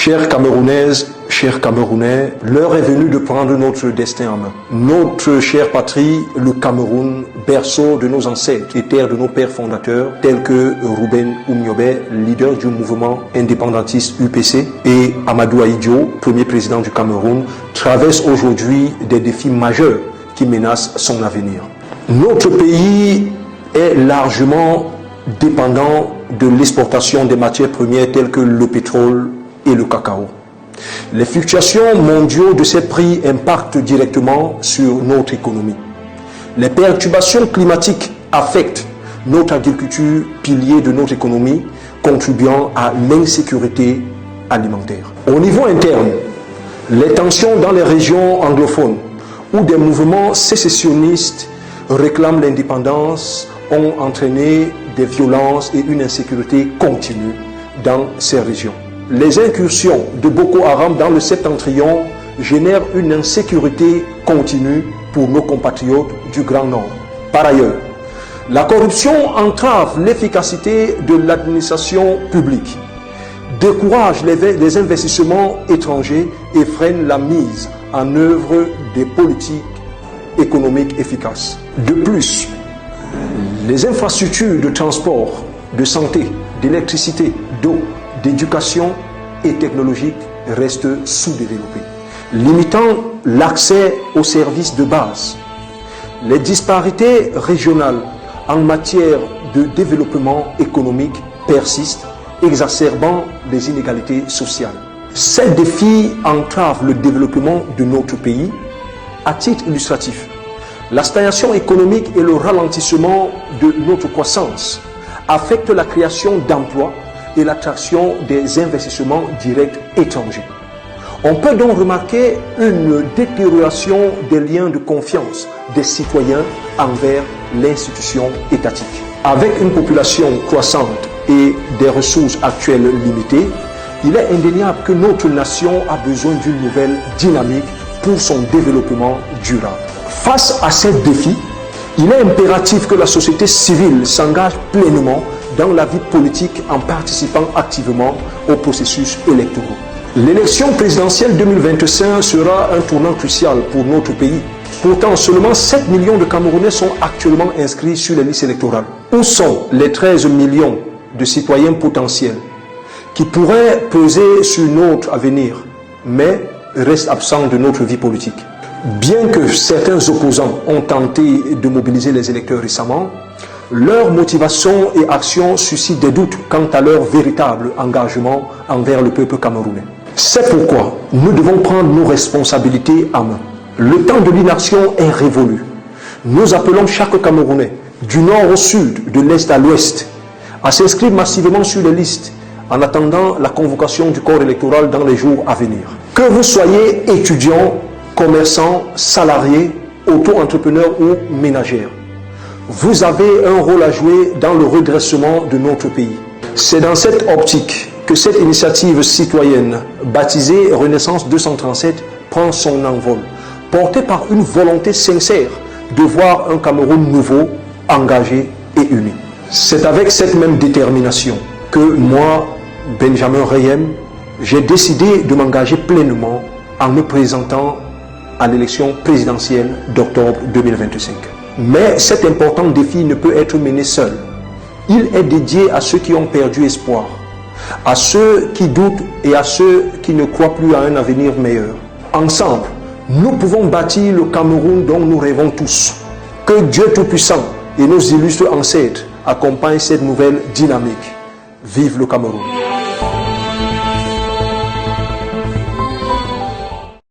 Chères Camerounaises, chers Camerounais, l'heure est venue de prendre notre destin en main. Notre chère patrie, le Cameroun, berceau de nos ancêtres et terre de nos pères fondateurs, tels que Rouben Oumniobé, leader du mouvement indépendantiste UPC, et Amadou Ahidjo, premier président du Cameroun, traverse aujourd'hui des défis majeurs qui menacent son avenir. Notre pays est largement dépendant de l'exportation des matières premières telles que le pétrole et le cacao. Les fluctuations mondiales de ces prix impactent directement sur notre économie. Les perturbations climatiques affectent notre agriculture, pilier de notre économie, contribuant à l'insécurité alimentaire. Au niveau interne, les tensions dans les régions anglophones où des mouvements sécessionnistes réclament l'indépendance ont entraîné des violences et une insécurité continue dans ces régions. Les incursions de Boko Haram dans le septentrion génèrent une insécurité continue pour nos compatriotes du Grand Nord. Par ailleurs, la corruption entrave l'efficacité de l'administration publique, décourage les investissements étrangers et freine la mise en œuvre des politiques économiques efficaces. De plus, les infrastructures de transport, de santé, d'électricité, d'eau, d'éducation et technologique restent sous-développées, limitant l'accès aux services de base. Les disparités régionales en matière de développement économique persistent, exacerbant les inégalités sociales. Ces défis entravent le développement de notre pays. À titre illustratif, la stagnation économique et le ralentissement de notre croissance affectent la création d'emplois et l'attraction des investissements directs étrangers. On peut donc remarquer une détérioration des liens de confiance des citoyens envers l'institution étatique. Avec une population croissante et des ressources actuelles limitées, il est indéniable que notre nation a besoin d'une nouvelle dynamique pour son développement durable. Face à ces défis, il est impératif que la société civile s'engage pleinement dans la vie politique en participant activement aux processus électoraux. L'élection présidentielle 2025 sera un tournant crucial pour notre pays. Pourtant, seulement 7 millions de Camerounais sont actuellement inscrits sur les listes électorales. Où sont les 13 millions de citoyens potentiels qui pourraient peser sur notre avenir, mais restent absents de notre vie politique? Bien que certains opposants ont tenté de mobiliser les électeurs récemment, leur motivation et action suscitent des doutes quant à leur véritable engagement envers le peuple camerounais. C'est pourquoi nous devons prendre nos responsabilités en main. Le temps de l'inaction est révolu. Nous appelons chaque Camerounais, du nord au sud, de l'est à l'ouest, à s'inscrire massivement sur les listes en attendant la convocation du corps électoral dans les jours à venir. Que vous soyez étudiant, commerçants, salariés, auto-entrepreneurs ou ménagères, vous avez un rôle à jouer dans le redressement de notre pays. C'est dans cette optique que cette initiative citoyenne, baptisée Renaissance 237, prend son envol, portée par une volonté sincère de voir un Cameroun nouveau, engagé et uni. C'est avec cette même détermination que moi, Benjamin Reyem, j'ai décidé de m'engager pleinement en me présentant à l'élection présidentielle d'octobre 2025. Mais cet important défi ne peut être mené seul. Il est dédié à ceux qui ont perdu espoir, à ceux qui doutent et à ceux qui ne croient plus à un avenir meilleur. Ensemble, nous pouvons bâtir le Cameroun dont nous rêvons tous. Que Dieu Tout-Puissant et nos illustres ancêtres accompagnent cette nouvelle dynamique. Vive le Cameroun!